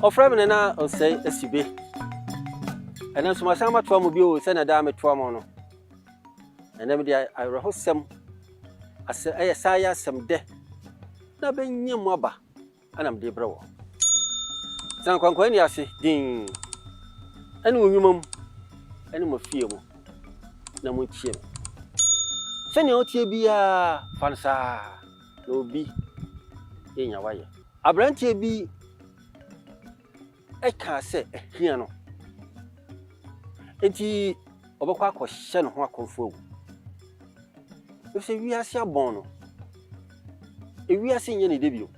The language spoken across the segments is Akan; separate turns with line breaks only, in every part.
Ofra me na o say asibe. Ena so masama to am bi o se na da me to am no. Ena me dia ayrohosem ase ayesaya sem de. Na benyem aba ana me de brewo. San kwankwan ni ase din. Ene onwumam ene mo fie mo. Na mo chie me. Se ne o tie bia fansa na obi enya waye. Abrantie bi eka se ehia no. Enti obekwa akọhye no ho akonfo agu. Ese wiase abon no. Ewiase nye ne debio.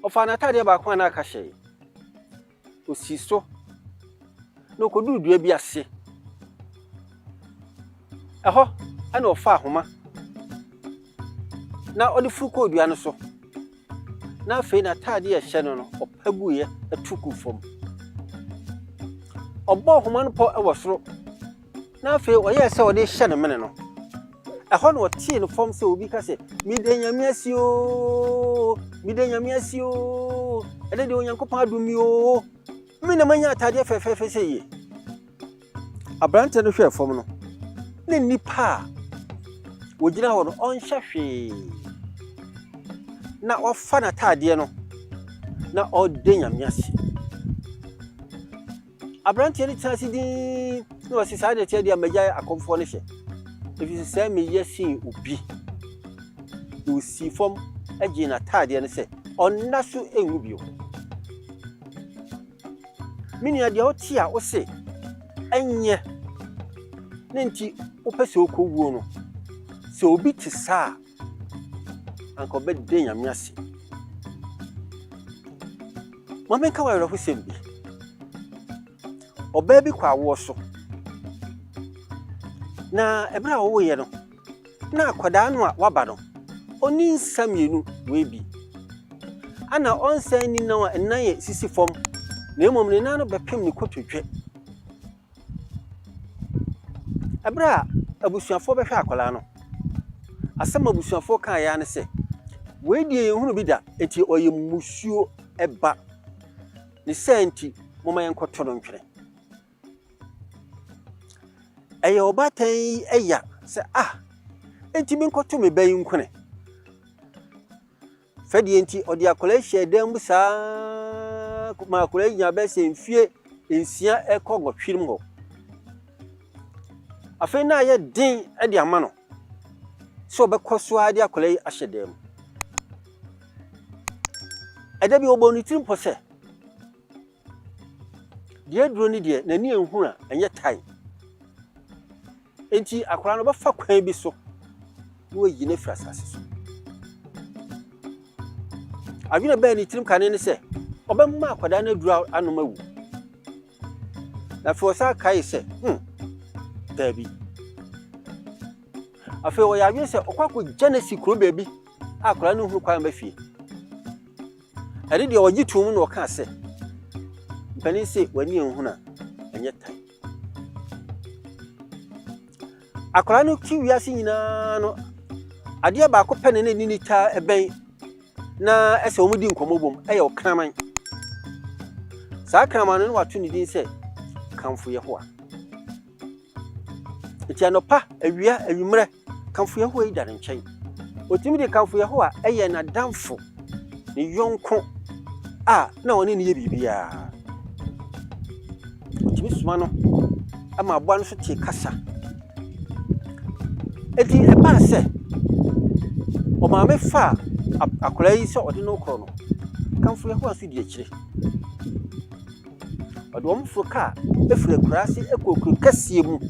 Ofa na tade ba kwa na aka hye. Osiso. No kodudua bi ase. Eho ana ofa ahoma. Na odi fuko odua no so. Na fe na tade ye hye no opaguye atuku fom. Obo homa no po ewo soro. Na fe oye se odi hye no mene no. Eho no tie no fom se obi ka se midenya miasio ede de onyankopon adumi o mi na manya tade fefefe se ye. Abrante no hwe fom no ne nipa wogina ho no onhye hwe na ofa na tade no na odenya miasi. Abrante ni tansi din no wasisa de tie de amagya akomfo ne hye. If say me yesin obi you see from agina tade ne say onnaso enwu bio mini ade oti a wo se enye nenti opese okowuo no se obi ti sa anko be de nyame ase momenka wa yero husem bi oba bi kwa wo so na ebra wo ye no na akwada no a waba no oni nsamienu webi ana onsan ni na enan ye sisi fom na emom ne nan no bepem ne kototwe ebra abusuafo behwe akwala no asem abusuafo kan ya ne se weedie ye hunu bi da eti oye musuo eba ne senti moma yenkoto no ntwere eye obatan eya se enti bi nkoto me bayin kune fedi enti odi akola hye dem sa ma akola nya be se mfie ensia ekogo hwirim ho afi na ye din edi ama no so obekoso adi akola ahye dem eda bi obonu tirimpo se die duro ni die nani enhu a enye tai enti akola no befa kwan bi so wo yine frasase so adwena ba ni tirim kane ne se obemma akwada na dura anoma wu na fo sa kai se dabi afi wo ya se okwako genesi kro baby akwada no hu kwan ba fie ade de ogitum no ka se mpani se wani enhu na enye tai akwada no kiwiase nyina no ade ba ko pene ne ni ta eben na ese omudi nkomobom eye okraman sa kraman no watu ni din se kamfo ye ho a eti anopa awia awimre kamfo ye ho yi dare nchen otimi de kamfo ye ho a eye na damfo ni yonko na woni ne ye bibia otimi suma no ama aboa no so tie kasa eti eba se o ma me fa akola yi so odi no kro no kamfo ye ho aso di akire odo mfo ka efure kurase ekokuru kasie mu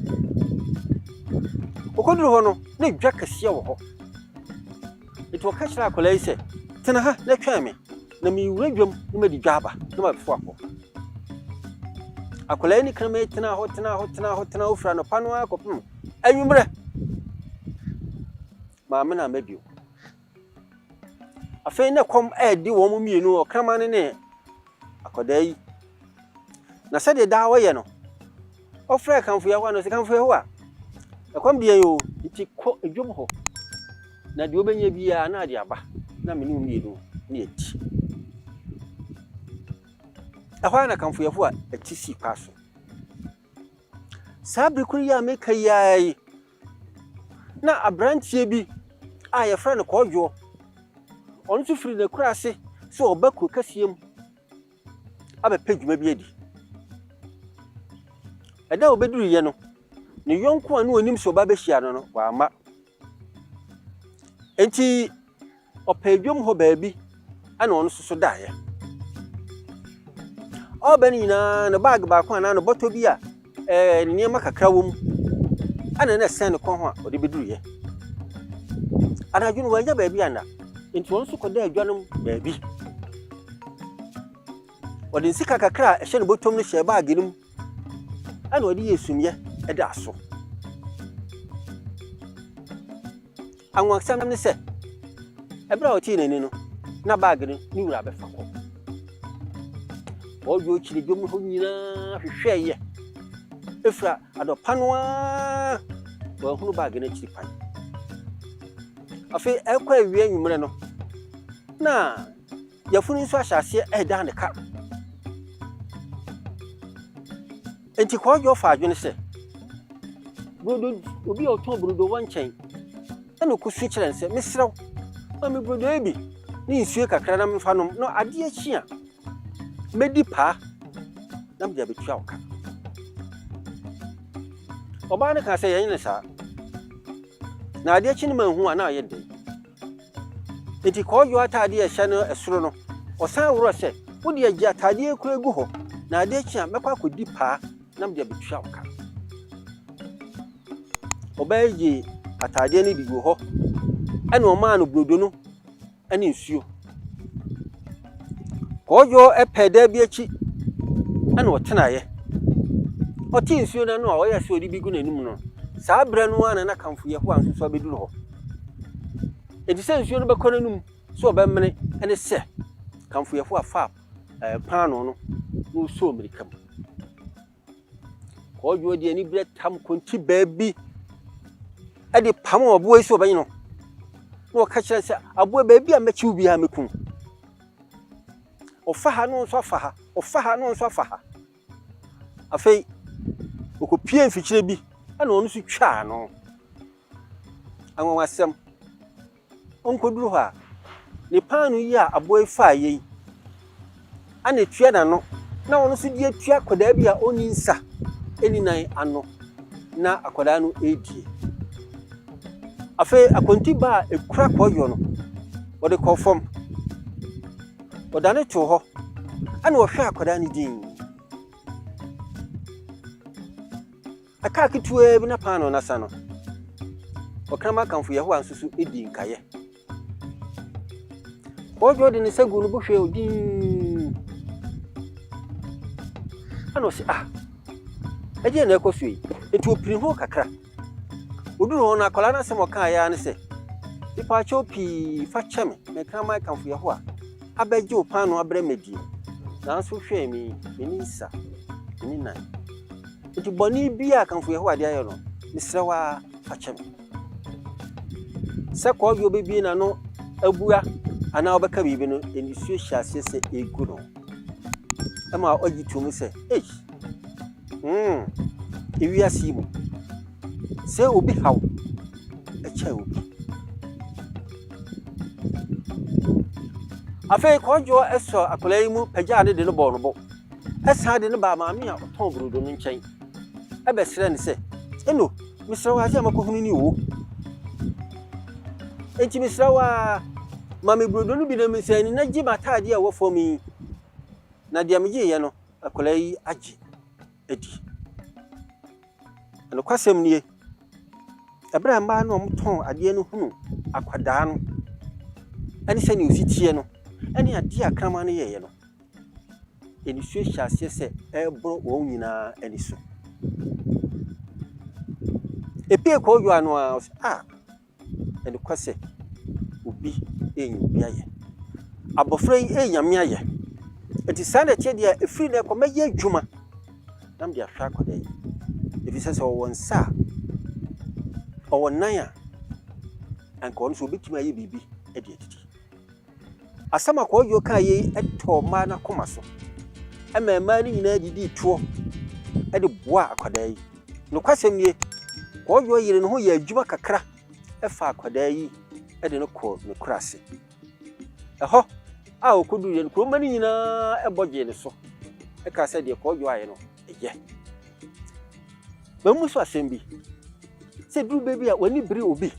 okoduru ho no na dwa kasie wo ho eto ka kira akola yi se tena ha na twa me na mi wura dwam na ma di dwa aba na ma fo akọ akola ni kan me tena ho ofra no pano akopum anwumre ma me na mabio afen na kom edi wo mu mienu o kramane ne akoda yi na sede da wo ye no ofra kanfo ya ho no se kanfo ya ho a ekom bia yo iti ko edwom ho na de obenya bia na ade aba na me ne mienu ne eti ɛhɔ na kamfo yɛfo a ɛtisi paso sabri kuri ya meka yayi na abrantie bi a yɛfrɛ no kɔdwo ɔno so firi na kura ase so ɔbɛko kasiem abɛpɛ dwuma bi adi ɛda obeduru ye no ne yɔnko anu onim so ba behia no wa ama enti ɔpɛdwom hɔ baabi ana ɔno so daeɛ ɔbɛn nyina ne bag ba ko ana no bɔtɔ bi a nneɛma kakra wom ana na sɛn ne kɔn ho a ɔde beduru ye anadwo no wanya baabi ana enti ɔno so kɔda adwanom baabi ɔde nsika kakra ɛhyɛ ne bɔtɔm no hyɛ bag nim ana ɔde yesumye ɛda so anwaksam ne sɛ ɛbra ɔte n'ani no na bag no ni wura bɛfa kɔ ɔdwo kyiri dwom ho nyina hwehwɛ yɛ efra adɔpa no a wɔhunu bag no kyiri pan afei ɛkɔ awie nwumre no na yɛfunu nso ahyase ɛda ne ka enti kɔdwo fa adwene sɛ brodo obi a ɔtɔn brodo wɔnkyɛn ɛna kusu kyerɛ nsɛ mesrɛw ma me brodo ebi ne nsuo kakra na mfa nom no ade akyi a medi pa na me betua wo ka ɔbaa ne ka sɛ yɛn ne saa na ade akyi ne manhu a na ayɛ den enti kɔdwo atade ɛhyɛ no ɛsoro no ɔsan woro sɛ wode agye atade ekura gu hɔ na ade akyi a mɛkɔ akɔdi pa na me betua wo ka ɔbaa gye atade ne digu hɔ ɛna ɔmaa no brodo no ɛne nsuo kɔdwo ɛpɛ da bi akyi ɛna ɔtenaeɛ ɔte nsuo no no a ɔyɛ sɛ ɔde bi gu n'anim no saa brɛ no ana na kamfo yɛ ho anso so abɛduru hɔ enti sɛ nsuo no bɛkɔ n'anum so ɔbɛmene ɛne sɛ kamfo yɛ ho afa paano no no so mirika mu kɔdwo de ani brɛ tam konti baabi ɛde pam ɔboa yi so ɔbɛnyi no na ɔka kyerɛ sɛ aboa baabi a mɛkyiw bi ha mekum ɔfa ha no nso afa ha ɔfa ha no nso afa ha afei okopie mfikyire bi ana ɔno so twa no anwanwasɛm onkoduru hɔ a ne paano yi a aboa yi fa yi ana tua na no na ɔno so die tua kodaa bi a oni nsa eni nan ano na akodaa no edie afei akonti ba ekura kɔdwo no wɔde kɔfam ɔdane to hɔ ana ɔhwɛ akodaa ne din aka ketewa bi na paano na sa no ɔkrama kamfo yɛ ho ansusu edi nkayɛ kɔdwo de ne sagu no bohwɛ odin ana ɔsi ɛdeɛ na ɛkɔ so yi enti opiri ho kakra oduru hɔ na akola na sɛm ɔka ya ne sɛ nipa kyɛw pii fa kyɛme mekrama kamfo yɛ ho a abɛgye o paano abrɛ medi nanso hwɛ mi nisa ni nan enti bɔne bi a kamfo yɛ ho ade ayɛ no misrɛwa fa kyɛme sɛ kɔdwo bebi na no abua ana ɔbɛka bibi no enisuo hyase sɛ egu no ɛma ɔgye tum sɛ ewiase mu sɛ obi haw ɛkyɛ obi afei kɔdwo ɛsɔ akola yi mu pagya ne de no bɔ no bɔ ɛsan de ne ba maame a ɔtɔn brodo no nkyɛn ɛbɛsrɛ ne sɛ eno misrɛwa sɛ makɔhunu ni wo enti misrɛwa mame brodo no bi na misɛni na gye matade a wɔfɔ mi na deɛ megye yɛ no akola yi agye edi ɛno kwasɛm nie ɛbrɛ mba no ɔmotɔn adeɛ no hunu akwadaa no ɛne sɛ ne ositie no ɛne adeɛ akrama no yɛyɛ no enisuo hyɛ aseɛ sɛ ɛboro wɔn nyinaa ani so epie kɔdwo ano a ɛne kwasɛ obi enyi obi ayɛ abɔfra yi enyame ayɛ eti saa na tie deɛ efiri na ɛkɔmɛ yɛ adwuma nam de ahwɛ akɔda yi efi sɛ ɔwɔ nsa ɔwɔ nan a anka ɔno so obetumi ayɛ biribi ɛde atiti asɛm akɔdwo ka yɛ ɛtɔ ɔmaa na kɔma so ɛma mmaa no nyinaa didi toɔ ɛde boa akwadaa yi no kwasɛm nie kɔɔdwo yere no ho yɛ adwuma kakra ɛfa akwadaa yi ɛde no kɔ ne kurase ɛhɔ a okodu yɛ no kuroma no nyinaa ɛbɔgye ne so ɛka sɛ deɛ kɔɔdwo ayɛ no ɛyɛ mamu so asɛm bi sɛ duru baabi a wani bere obi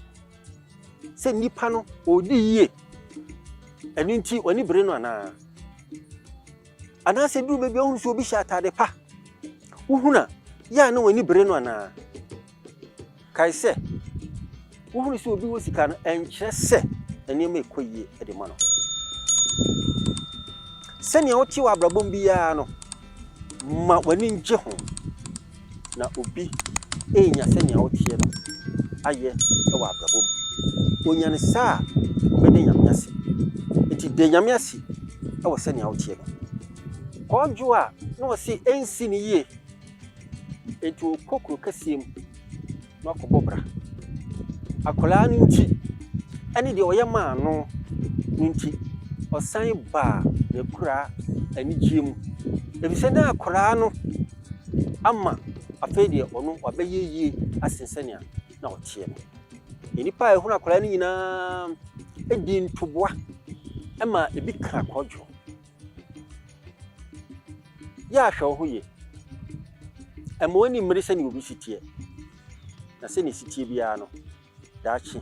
sɛ nipa no odi yie ɛno nti wani bere no anaa sɛ duru baabi a wohunu sɛ obi hyɛ atade pa wohunu a yɛ na wani bere no anaa kae sɛ wohunu sɛ obi wɔ sika no ɛnkyerɛ sɛ nneɛma ɛkɔ yie ɛde ma no sɛnea wote wɔ abrabom biara no ma wani ngye ho na obi enya sɛnea woteɛ no ayɛ ɛwɔ abrabom onya ne saa obɛde nyame ase nti de nyame ase ɛwɔ sɛnea woteɛ no kɔɔdwo a na wɔse ɛnsi ne yie nti okokoro kɛseɛ mu na ɔkɔbɔ bra akwadaa no nti ɛne deɛ ɔyɛ maa no nti ɔsan baa ne kura anigye mu ebisɛ na akwadaa no ama afei deɛ ɔno wabɛyɛ yie asensɛnea na ɔteɛ no nipa a ɛhunu akwadaa no nyinaa edi ntoboa ɛma ebi ka kɔdwo yɛ ahwɛ wo ho yɛ ɛma w'ani mmere sɛ ne obi siteɛ na sɛ ne siteɛ biara no daakye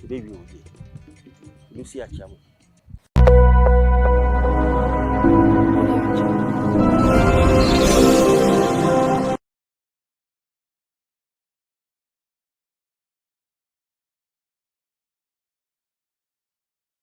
ɛbɛwie wo yie ɛbɛsi akyea mo